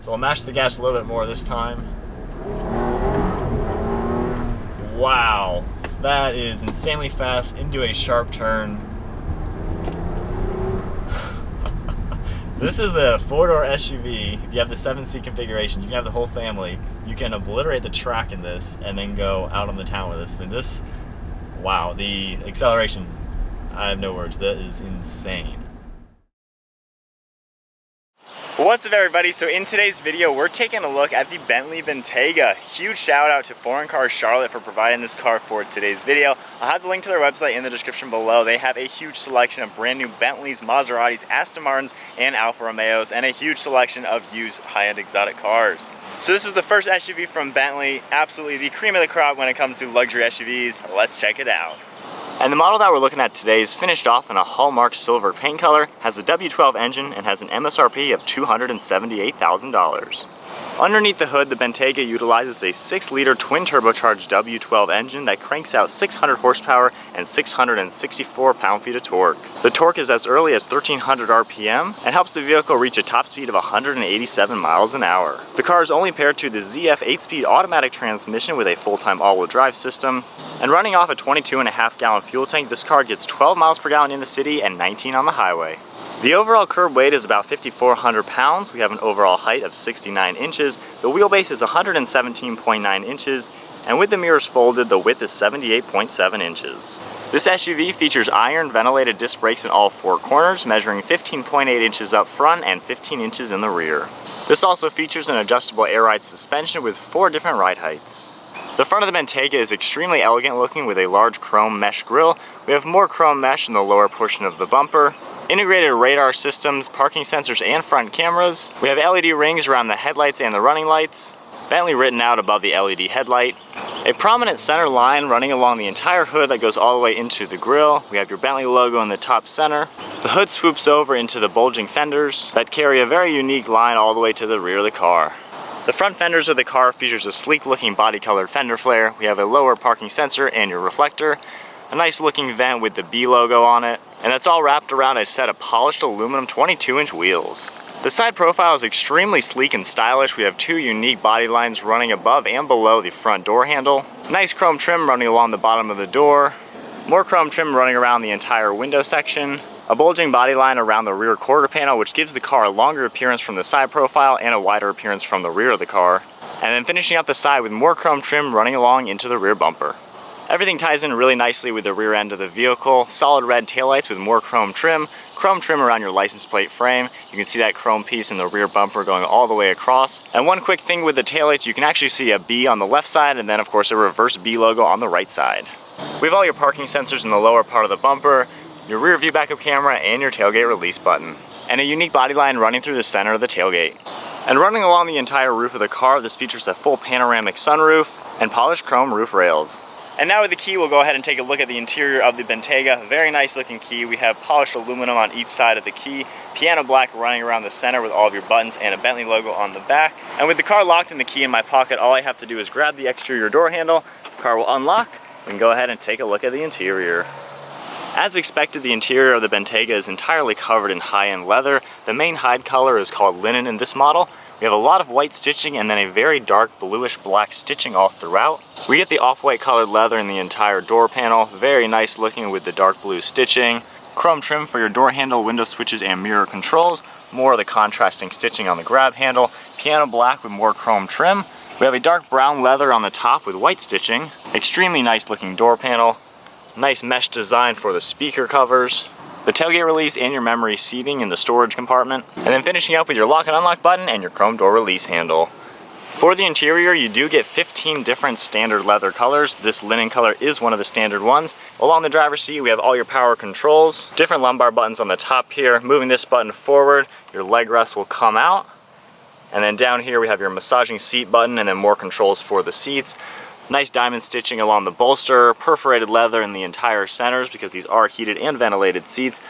So I'll mash the gas a little bit more this time. Wow, that is insanely fast into a sharp turn. This is a 4-door SUV. If you have the 7-seat configuration, you can have the whole family. You can obliterate the track in this and then go out on the town with this thing. This, wow, the acceleration, I have no words. That is insane. What's up everybody? So in today's video, we're taking a look at the Bentley Bentayga. Huge shout out to Foreign Cars Charlotte for providing this car for today's video. I'll have the link to their website in the description below. They have a huge selection of brand new Bentleys, Maseratis, Aston Martins, and Alfa Romeos, and a huge selection of used high-end exotic cars. So this is the first SUV from Bentley, absolutely the cream of the crop when it comes to luxury SUVs. Let's check it out. And the model that we're looking at today is finished off in a hallmark silver paint color, has a W12 engine, and has an MSRP of $278,000. Underneath the hood, the Bentayga utilizes a 6-liter twin-turbocharged W12 engine that cranks out 600 horsepower and 664 pound-feet of torque. The torque is as early as 1300 RPM and helps the vehicle reach a top speed of 187 miles an hour. The car is only paired to the ZF 8-speed automatic transmission with a full-time all-wheel drive system, and running off a 22.5-gallon fuel tank, this car gets 12 miles per gallon in the city and 19 on the highway. The overall curb weight is about 5,400 pounds. We have an overall height of 69 inches. The wheelbase is 117.9 inches, and with the mirrors folded, the width is 78.7 inches. This SUV features iron ventilated disc brakes in all 4 corners, measuring 15.8 inches up front and 15 inches in the rear. This also features an adjustable air ride suspension with 4 different ride heights. The front of the Bentayga is extremely elegant looking with a large chrome mesh grille. We have more chrome mesh in the lower portion of the bumper. Integrated radar systems, parking sensors, and front cameras. We have LED rings around the headlights and the running lights. Bentley written out above the LED headlight. A prominent center line running along the entire hood that goes all the way into the grille. We have your Bentley logo in the top center. The hood swoops over into the bulging fenders that carry a very unique line all the way to the rear of the car. The front fenders of the car features a sleek looking body colored fender flare. We have a lower parking sensor and your reflector. A nice looking vent with the B logo on it, and that's all wrapped around a set of polished aluminum 22-inch wheels. The side profile is extremely sleek and stylish. We have 2 unique body lines running above and below the front door handle. Nice chrome trim running along the bottom of the door. More chrome trim running around the entire window section. A bulging body line around the rear quarter panel, which gives the car a longer appearance from the side profile and a wider appearance from the rear of the car. And then finishing up the side with more chrome trim running along into the rear bumper. Everything ties in really nicely with the rear end of the vehicle. Solid red taillights with more chrome trim around your license plate frame. You can see that chrome piece in the rear bumper going all the way across. And one quick thing with the taillights, you can actually see a B on the left side and then of course a reverse B logo on the right side. We have all your parking sensors in the lower part of the bumper, your rear view backup camera, and your tailgate release button. And a unique body line running through the center of the tailgate. And running along the entire roof of the car, this features a full panoramic sunroof and polished chrome roof rails. And now with the key, we'll go ahead and take a look at the interior of the Bentayga. Very nice looking key. We have polished aluminum on each side of the key, piano black running around the center with all of your buttons, and a Bentley logo on the back. And with the car locked and the key in my pocket, all I have to do is grab the exterior door handle. The car will unlock. We can go ahead and take a look at the interior. As expected, the interior of the Bentayga is entirely covered in high-end leather. The main hide color is called linen in this model. We have a lot of white stitching and then a very dark bluish black stitching all throughout. We get the off-white colored leather in the entire door panel. Very nice looking with the dark blue stitching. Chrome trim for your door handle, window switches, and mirror controls. More of the contrasting stitching on the grab handle. Piano black with more chrome trim. We have a dark brown leather on the top with white stitching. Extremely nice looking door panel. Nice mesh design for the speaker covers. The tailgate release and your memory seating in the storage compartment. And then finishing up with your lock and unlock button and your chrome door release handle. For the interior, you do get 15 different standard leather colors. This linen color is one of the standard ones. Along the driver's seat, we have all your power controls. Different lumbar buttons on the top here. Moving this button forward, your leg rest will come out. And then down here, we have your massaging seat button and then more controls for the seats. Nice diamond stitching along the bolster, perforated leather in the entire centers because these are heated and ventilated seats.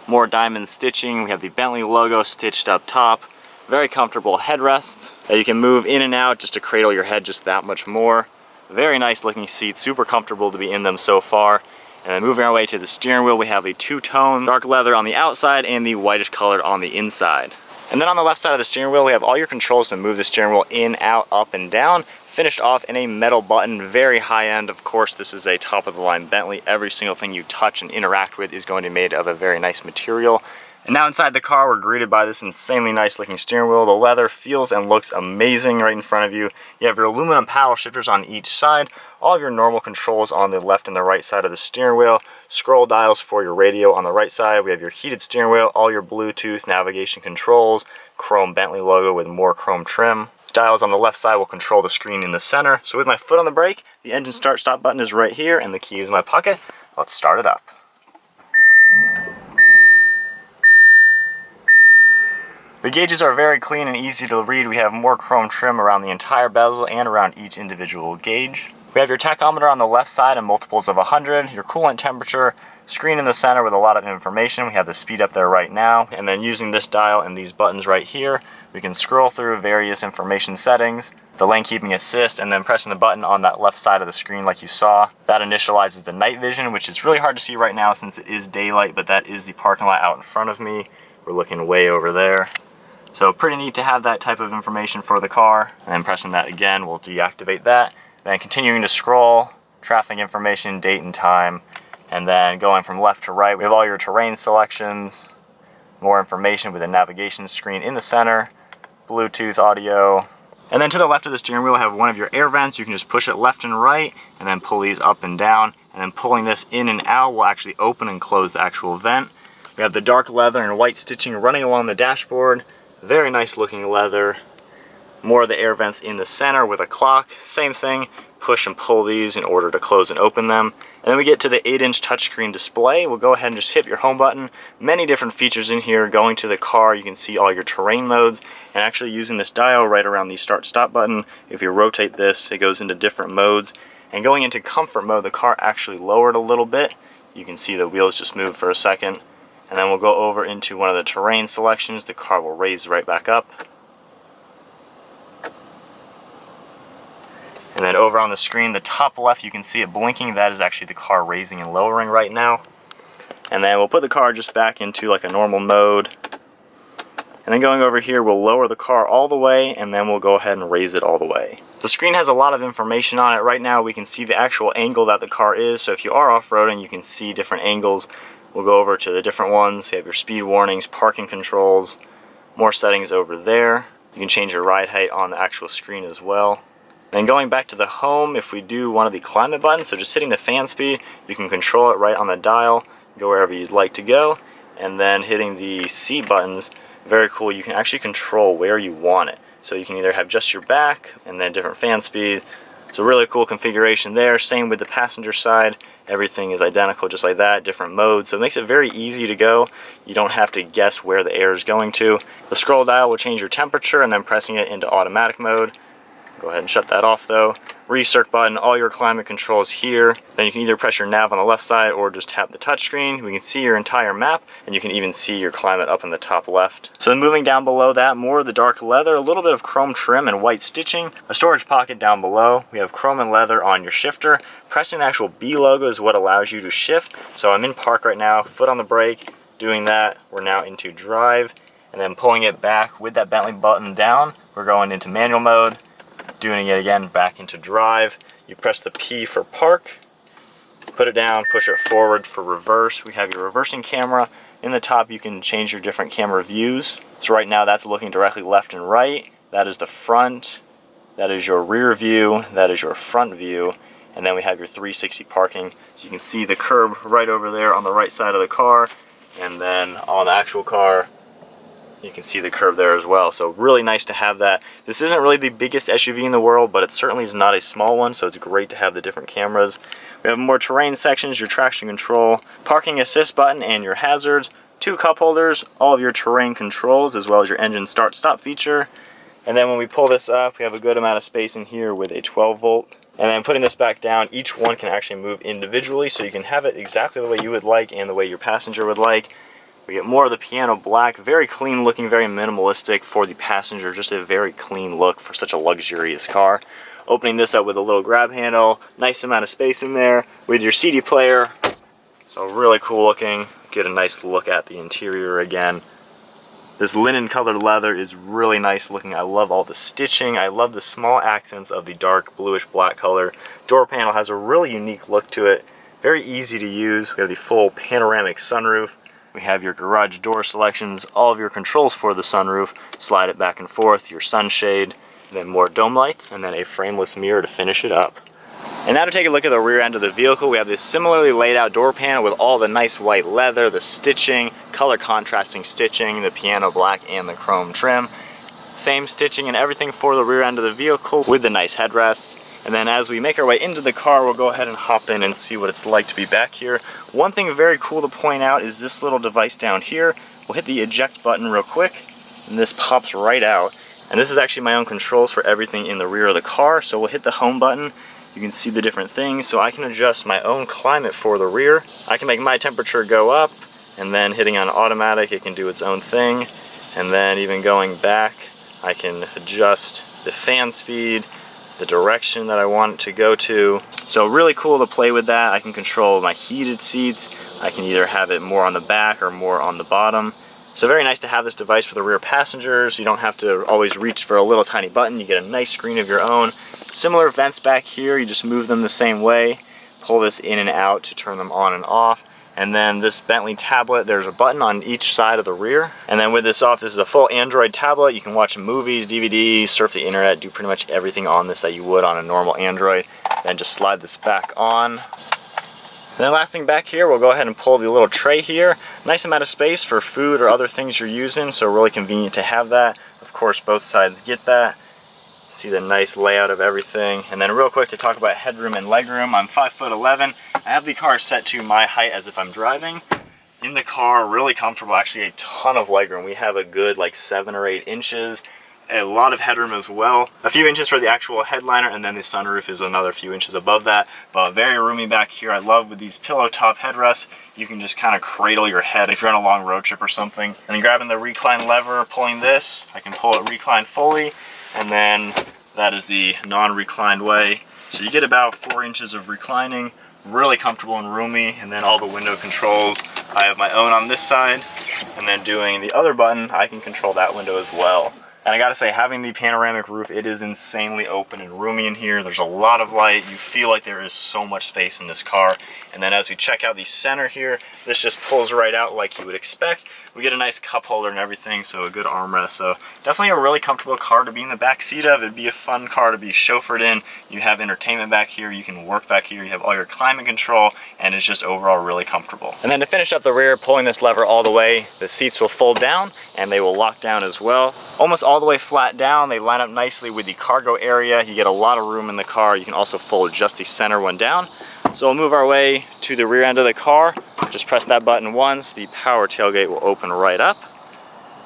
More diamond stitching. We have the Bentley logo stitched up top. Very comfortable headrest that you can move in and out just to cradle your head just that much more. Very nice looking seats, super comfortable to be in them so far. And then moving our way to the steering wheel, we have a 2-tone dark leather on the outside and the whitish color on the inside. And then on the left side of the steering wheel, we have all your controls to move the steering wheel in, out, up, and down, finished off in a metal button, very high end. Of course, this is a top of the line Bentley. Every single thing you touch and interact with is going to be made of a very nice material. And now inside the car, we're greeted by this insanely nice looking steering wheel. The leather feels and looks amazing right in front of you. You have your aluminum paddle shifters on each side, all of your normal controls on the left and the right side of the steering wheel, scroll dials for your radio on the right side. We have your heated steering wheel, all your Bluetooth navigation controls, chrome Bentley logo with more chrome trim. Dials on the left side will control the screen in the center. So with my foot on the brake, the engine start stop button is right here and the key is in my pocket. Let's start it up. The gauges are very clean and easy to read. We have more chrome trim around the entire bezel and around each individual gauge. We have your tachometer on the left side and multiples of 100, your coolant temperature, screen in the center with a lot of information. We have the speed up there right now, and then using this dial and these buttons right here, we can scroll through various information settings, the lane keeping assist, and then pressing the button on that left side of the screen like you saw. That initializes the night vision, which is really hard to see right now since it is daylight, but that is the parking lot out in front of me. We're looking way over there. So pretty neat to have that type of information for the car. And then pressing that again will deactivate that. Then continuing to scroll, traffic information, date and time, and then going from left to right, we have all your terrain selections, more information with a navigation screen in the center, Bluetooth audio. And then to the left of the steering wheel, we have one of your air vents. You can just push it left and right, and then pull these up and down. And then pulling this in and out will actually open and close the actual vent. We have the dark leather and white stitching running along the dashboard. Very nice looking leather. More of the air vents in the center with a clock. Same thing, push and pull these in order to close and open them. And then we get to the 8-inch touchscreen display. We'll go ahead and just hit your home button. Many different features in here. Going to the car, you can see all your terrain modes, and actually using this dial right around the start stop button, if you rotate this, it goes into different modes. And going into comfort mode, the car actually lowered a little bit. You can see the wheels just moved for a second. And then we'll go over into one of the terrain selections. The car will raise right back up. And then over on the screen, the top left, you can see it blinking. That is actually the car raising and lowering right now. And then we'll put the car just back into like a normal mode. And then going over here, we'll lower the car all the way, and then we'll go ahead and raise it all the way. The screen has a lot of information on it. Right now, we can see the actual angle that the car is. So if you are off-roading, you can see different angles. We'll go over to the different ones. You have your speed warnings, parking controls, more settings over there. You can change your ride height on the actual screen as well. Then going back to the home, if we do one of the climate buttons, so just hitting the fan speed, you can control it right on the dial, go wherever you'd like to go. And then hitting the seat buttons, very cool, you can actually control where you want it. So you can either have just your back and then different fan speed. So really cool configuration there. Same with the passenger side. Everything is identical just like that, different modes. So it makes it very easy to go. You don't have to guess where the air is going to. The scroll dial will change your temperature, and then pressing it into automatic mode. Go ahead and shut that off though. Recirc button, all your climate controls here. Then you can either press your nav on the left side or just tap the touchscreen. We can see your entire map, and you can even see your climate up in the top left. So then moving down below that, more of the dark leather, a little bit of chrome trim and white stitching. A storage pocket down below. We have chrome and leather on your shifter. Pressing the actual B logo is what allows you to shift. So I'm in park right now, foot on the brake. Doing that, we're now into drive. And then pulling it back with that Bentley button down, we're going into manual mode. Doing it again back into drive. You press the P for park, put it down, push it forward for reverse. We have your reversing camera. In the top you can change your different camera views. So right now that's looking directly left and right. That is the front, that is your rear view, that is your front view, and then we have your 360 parking. So you can see the curb right over there on the right side of the car, and then on the actual car you can see the curb there as well. So really nice to have that. This isn't really the biggest SUV in the world, but it certainly is not a small one, so it's great to have the different cameras. We have more terrain sections, your traction control, parking assist button, and your hazards. 2 cup holders, all of your terrain controls, as well as your engine start stop feature. And then when we pull this up, we have a good amount of space in here with a 12 volt. And then putting this back down, each one can actually move individually, so you can have it exactly the way you would like and the way your passenger would like. We get more of the piano black, very clean looking, very minimalistic for the passenger, just a very clean look for such a luxurious car. Opening this up with a little grab handle, nice amount of space in there with your CD player. So really cool looking. Get a nice look at the interior again. This linen colored leather is really nice looking. I love all the stitching. I love the small accents of the dark bluish black color. Door panel has a really unique look to it. Very easy to use. We have the full panoramic sunroof. We have your garage door selections, all of your controls for the sunroof. Slide it back and forth, your sunshade, then more dome lights, and then a frameless mirror to finish it up. And now to take a look at the rear end of the vehicle, we have this similarly laid out door panel with all the nice white leather, the stitching, color contrasting stitching, the piano black and the chrome trim. Same stitching and everything for the rear end of the vehicle with the nice headrests. And then as we make our way into the car, we'll go ahead and hop in and see what it's like to be back here. One thing very cool to point out is this little device down here. We'll hit the eject button real quick, and this pops right out. And this is actually my own controls for everything in the rear of the car. So we'll hit the home button. You can see the different things, so I can adjust my own climate for the rear. I can make my temperature go up, and then hitting on automatic, it can do its own thing. And then even going back, I can adjust the fan speed, the direction that I want it to go to. So really cool to play with that. I can control my heated seats. I can either have it more on the back or more on the bottom. So very nice to have this device for the rear passengers. You don't have to always reach for a little tiny button. You get a nice screen of your own. Similar vents back here, you just move them the same way. Pull this in and out to turn them on and off. And then this Bentley tablet, there's a button on each side of the rear. And then with this off, this is a full Android tablet. You can watch movies, DVDs, surf the internet, do pretty much everything on this that you would on a normal Android. Then just slide this back on. And then last thing back here, we'll go ahead and pull the little tray here. Nice amount of space for food or other things you're using, so really convenient to have that. Of course, both sides get that. See the nice layout of everything. And then real quick to talk about headroom and legroom. I'm 5'11". I have the car set to my height as if I'm driving. In the car, really comfortable, actually a ton of legroom. We have a good like 7 or 8 inches. A lot of headroom as well. A few inches for the actual headliner, and then the sunroof is another few inches above that. But very roomy back here. I love with these pillow top headrests, you can just kind of cradle your head if you're on a long road trip or something. And then grabbing the recline lever, pulling this, I can pull it reclined fully, and then that is the non-reclined way. So you get about 4 inches of reclining, really comfortable and roomy. And then all the window controls, I have my own on this side, and then doing the other button, I can control that window as well. And I gotta say, having the panoramic roof, it is insanely open and roomy in here. There's a lot of light. You feel like there is so much space in this car. And then as we check out the center here, this just pulls right out like you would expect. We get a nice cup holder and everything, so a good armrest. So definitely a really comfortable car to be in the back seat of. It'd be a fun car to be chauffeured in. You have entertainment back here, you can work back here, you have all your climate control, and it's just overall really comfortable. And then to finish up the rear, pulling this lever all the way, the seats will fold down and they will lock down as well. Almost all the way flat down, they line up nicely with the cargo area. You get a lot of room in the car. You can also fold just the center one down. So we'll move our way to the rear end of the car. Just press that button once, the power tailgate will open right up.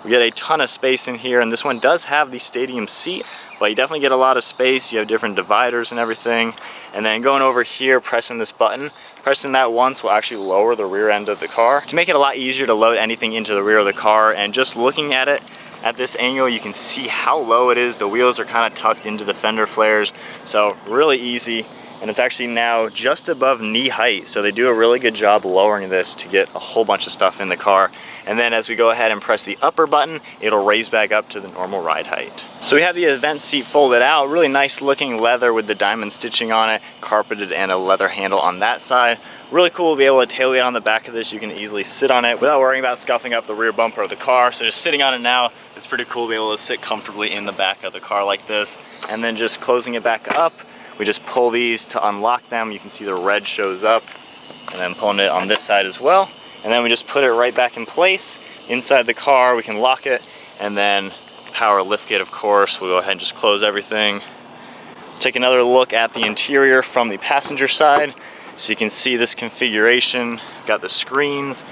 We get a ton of space in here, and this one does have the stadium seat, but you definitely get a lot of space. You have different dividers and everything. And then going over here, pressing this button, pressing that once will actually lower the rear end of the car to make it a lot easier to load anything into the rear of the car. And just looking at it at this angle, you can see how low it is. The wheels are kind of tucked into the fender flares, so really easy. And it's actually now just above knee height, so they do a really good job lowering this to get a whole bunch of stuff in the car. And then as we go ahead and press the upper button, it'll raise back up to the normal ride height. So we have the event seat folded out, really nice looking leather with the diamond stitching on it, carpeted, and a leather handle on that side. Really cool to be able to tailgate on the back of this. You can easily sit on it without worrying about scuffing up the rear bumper of the car. So just sitting on it now, it's pretty cool to be able to sit comfortably in the back of the car like this. And then just closing it back up, we just pull these to unlock them. You can see the red shows up, and then pulling it on this side as well. And then we just put it right back in place inside the car. We can lock it, and then power liftgate, of course. We'll go ahead and just close everything. Take another look at the interior from the passenger side. So you can see this configuration. Got the screens,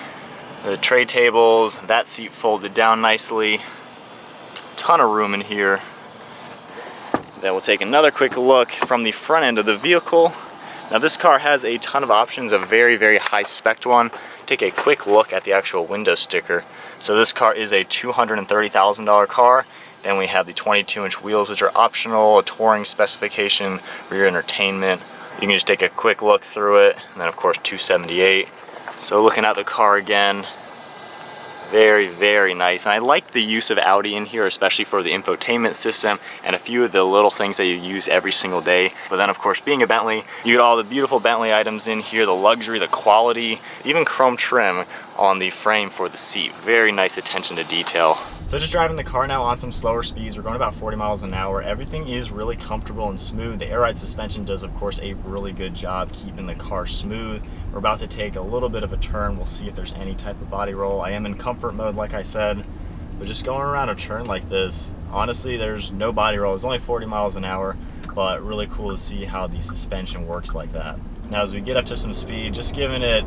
the tray tables, that seat folded down nicely. Ton of room in here. Then we'll take another quick look from the front end of the vehicle. Now this car has a ton of options, a very, very high spec one. Take a quick look at the actual window sticker. So this car is a $230,000 car. Then we have the 22-inch wheels, which are optional, a touring specification, rear entertainment. You can just take a quick look through it. And then of course $278. So looking at the car again, Very, very nice. And I like the use of Audi in here, especially for the infotainment system and a few of the little things that you use every single day. But then of course, being a Bentley, you get all the beautiful Bentley items in here, the luxury, the quality, even chrome trim on the frame for the seat. Very nice attention to detail. So just driving the car now on some slower speeds. We're going about 40 miles an hour. Everything is really comfortable and smooth. The air ride suspension does, of course, a really good job keeping the car smooth. We're about to take a little bit of a turn. We'll see if there's any type of body roll. I am in comfort mode, like I said, but just going around a turn like this, honestly, there's no body roll. It's only 40 miles an hour, but really cool to see how the suspension works like that. Now, as we get up to some speed, just giving it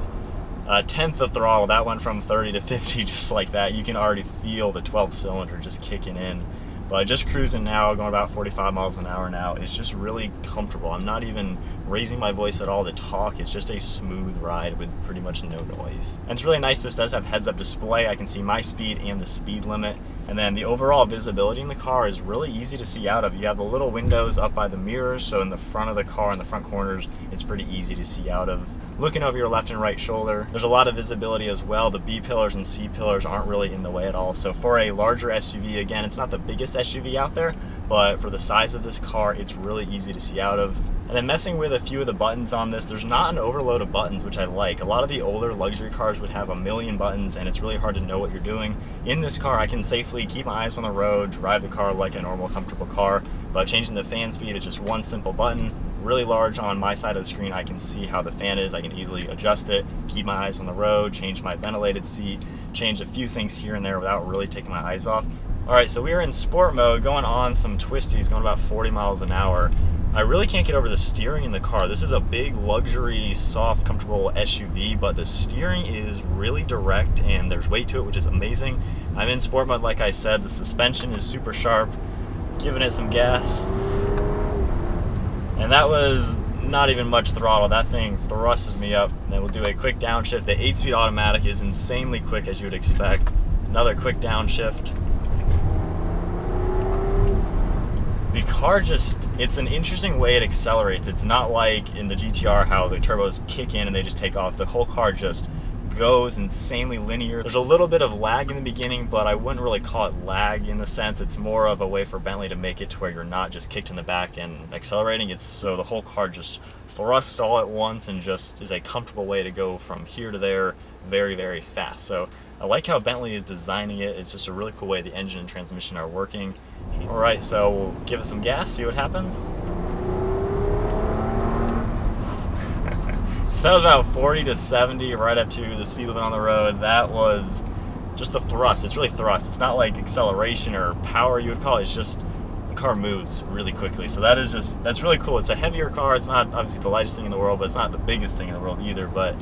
a tenth of throttle, that went from 30 to 50 just like that. You can already feel the 12 cylinder just kicking in. But just cruising now, going about 45 miles an hour now, it's just really comfortable. I'm not even raising my voice at all to talk. It's just a smooth ride with pretty much no noise. And it's really nice, this does have heads-up display. I can see my speed and the speed limit. And then the overall visibility in the car is really easy to see out of. You have the little windows up by the mirrors, so in the front of the car, in the front corners, it's pretty easy to see out of. Looking over your left and right shoulder, there's a lot of visibility as well. The B pillars and C pillars aren't really in the way at all. So for a larger SUV, again, it's not the biggest SUV out there, but for the size of this car, it's really easy to see out of. And then messing with a few of the buttons on this, there's not an overload of buttons, which I like. A lot of the older luxury cars would have a million buttons, and it's really hard to know what you're doing. In this car, I can safely keep my eyes on the road, drive the car like a normal, comfortable car, but changing the fan speed is just one simple button. Really large on my side of the screen, I can see how the fan is. I can easily adjust it, keep my eyes on the road, change my ventilated seat, change a few things here and there without really taking my eyes off. All right, so we are in sport mode, going on some twisties, going about 40 miles an hour. I really can't get over the steering in the car. This is a big luxury, soft, comfortable SUV, but the steering is really direct and there's weight to it, which is amazing. I'm in sport mode, like I said. The suspension is super sharp, giving it some gas. And that was not even much throttle. That thing thrusted me up. And then we'll do a quick downshift. The 8-speed automatic is insanely quick, as you would expect. Another quick downshift. The car just, it's an interesting way it accelerates. It's not like in the GTR how the turbos kick in and they just take off. The whole car just goes insanely linear. There's a little bit of lag in the beginning, but I wouldn't really call it lag in the sense. It's more of a way for Bentley to make it to where you're not just kicked in the back and accelerating. It's so the whole car just thrusts all at once and just is a comfortable way to go from here to there very, very fast. So I like how Bentley is designing it. It's just a really cool way the engine and transmission are working. All right, so we'll give it some gas, see what happens. So that was about 40 to 70, right up to the speed limit on the road. That was just the thrust. It's really thrust. It's not like acceleration or power you would call it. It's just the car moves really quickly. So that's really cool. It's a heavier car. It's not obviously the lightest thing in the world, but it's not the biggest thing in the world either. But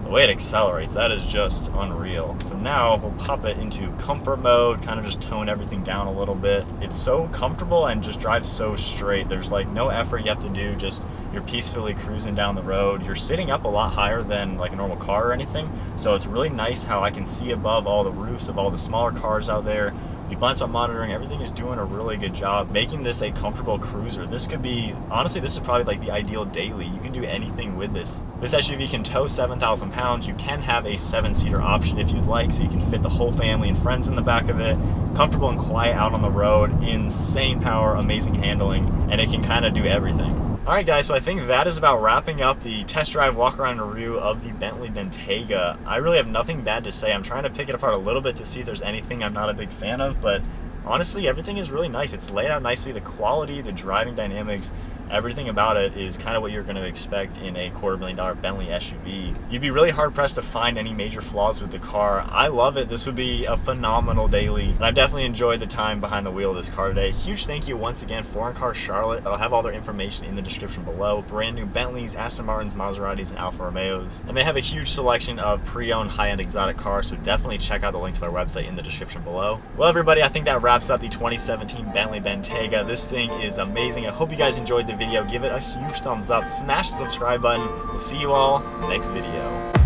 the way it accelerates, that is just unreal. So now we'll pop it into comfort mode, kind of just tone everything down a little bit. It's so comfortable and just drives so straight. There's like no effort you have to do, just you're peacefully cruising down the road. You're sitting up a lot higher than like a normal car or anything. So it's really nice how I can see above all the roofs of all the smaller cars out there. The blind spot monitoring, everything is doing a really good job making this a comfortable cruiser. This could be, honestly, this is probably like the ideal daily. You can do anything with this. This SUV can tow 7,000 pounds. You can have a 7-seater option if you'd like, so you can fit the whole family and friends in the back of it. Comfortable and quiet out on the road, insane power, amazing handling, and it can kind of do everything. Alright guys, so I think that is about wrapping up the test drive walk around review of the Bentley Bentayga. I really have nothing bad to say. I'm trying to pick it apart a little bit to see if there's anything I'm not a big fan of, but honestly everything is really nice. It's laid out nicely. The quality, the driving dynamics, everything about it is kind of what you're going to expect in a $250,000 Bentley SUV. You'd be really hard pressed to find any major flaws with the car. I love it. This would be a phenomenal daily, and I've definitely enjoyed the time behind the wheel of this car today. Huge thank you once again, Foreign Car Charlotte. I'll have all their information in the description below. Brand new Bentleys, Aston Martins, Maseratis, and Alfa Romeos, and they have a huge selection of pre-owned high-end exotic cars, so definitely check out the link to their website in the description below. Well everybody, I think that wraps up the 2017 Bentley Bentayga. This thing is amazing. I hope you guys enjoyed the video. Give it a huge thumbs up, smash the subscribe button. We'll see you all next video.